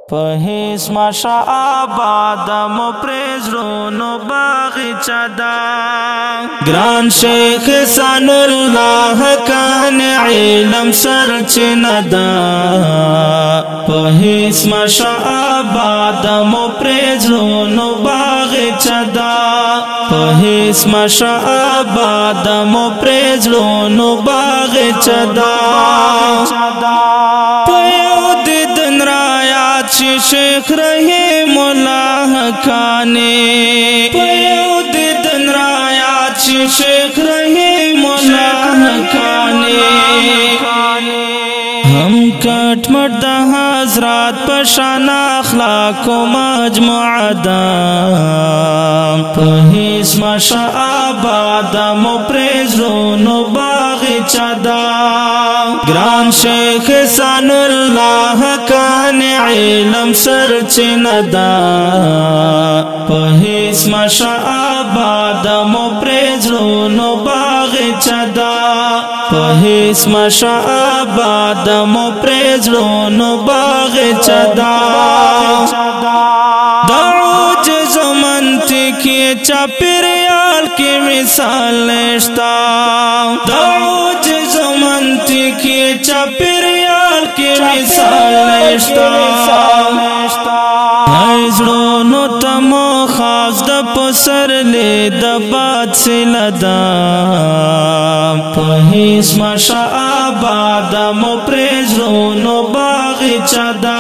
فهیس ماشا آباد مو پریزرونو باغچه دا گران شیخ سان اللہ کان علم سرچینه دا فهیس ماشا آباد مو پریزرونو باغچه دا فهیس ماشا آباد مو پریزرونو باغچه دا شیخ رحیم اللہ کانے پیو دیدن رایات شیخ رحیم اللہ کانے ہم کٹ مرد حضرات پشان اخلاق و مجموعہ دا پہیس ماشا آباد مو پریزرونو باغچہ دا گران شیخ سان اللہ کان علم سرچینه دا پہیس ماشا آباد مو پریزرونو باغچه دا پہیس ماشا آباد مو پریزرونو باغچه دا دعوج زمانتی کی چاپیریال کی مثال نشتا دعوج زمانتی کی چاپیریال کی مثال نشتا زړونو ته مو خاص د پسرلی د باد سیله ده پهیس ماشا آباد مو پریزرونو باغچه ده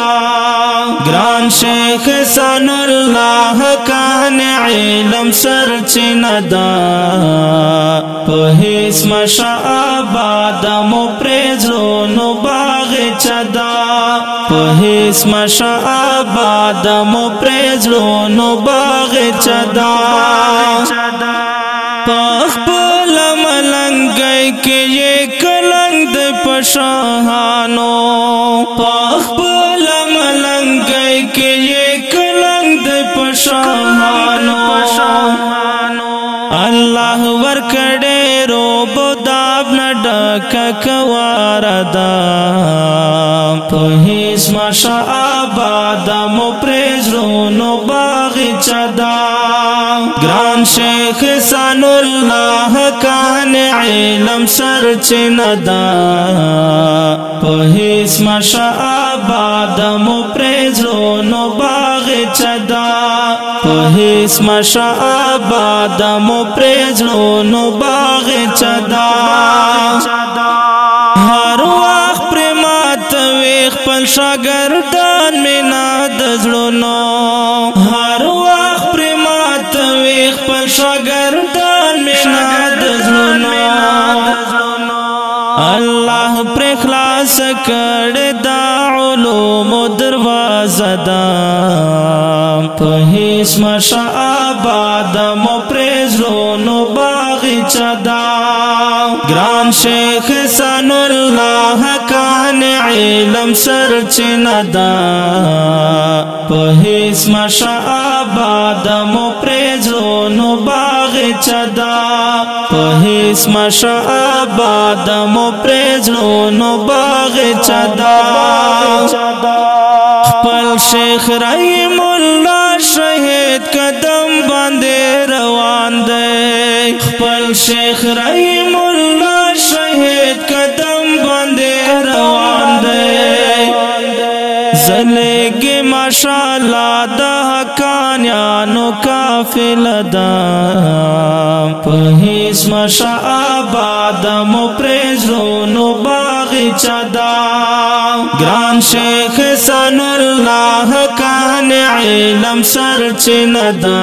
گران شیخ سان الله کان علم سرچینه ده پهیس ماشا آباد مو پریزرونو باغچه ده پہیس ماشا آباد مو پریزرونو باغچه دا پخپل ملنگئی کے یہ کلنگ دے پشاہانو پخپل ملنگئی کے یہ کلنگ دے پشاہانو اللہ ورکڑے رو بداب نڈک کواردا پہیس ماشا آباد مو پریزرونو باغچه دا گران شیخ سان اللہ کان علم سرچینه دا پہیس ماشا آباد مو پریزرونو باغچه دا پہیس ماشا آباد مو پریزرونو باغچه دا ہر وقت پریمات ویخ پل شاگردان مینا دزلونو ہر وقت پریمات ویخ پل شاگردان مینا دزلونو اللہ پر خلاص کر دا علوم دروازہ دا پہیس ماشا آباد مو پریزرونو باغچه دا گران شیخ سان اللہ کان علم سرچینه دا پہیس ماشا آباد مو پریزرونو باغچه دا پہیس ماشا آباد مو پریزرونو باغچه دا خپل شیخ رحیم اللہ شہید قدم باندے روان دے خپل شیخ رحیم اللہ شہید قدم باندے روان دے زلیگی ماشاءاللہ دا حقانیانو کافل دا پہیس ماشا آباد مو پریزرونو باغچه دا گران شیخ سان اللہ کان علم سرچینه دا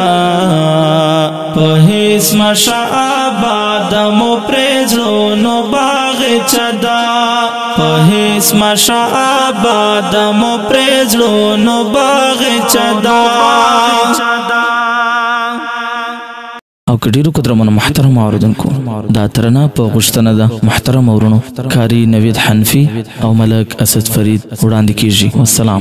پہیس ماشا آباد مو پریزرونو باغچه دا پہیس ماشا آباد مو پریزرونو باغچه دا او کډیرو قدرمنو محترم اوریدونکو دا ترنا په غشتنه ده محترم اورونو کاری نوید حنفی او ملک اسد فرید وړاندې کیږي والسلام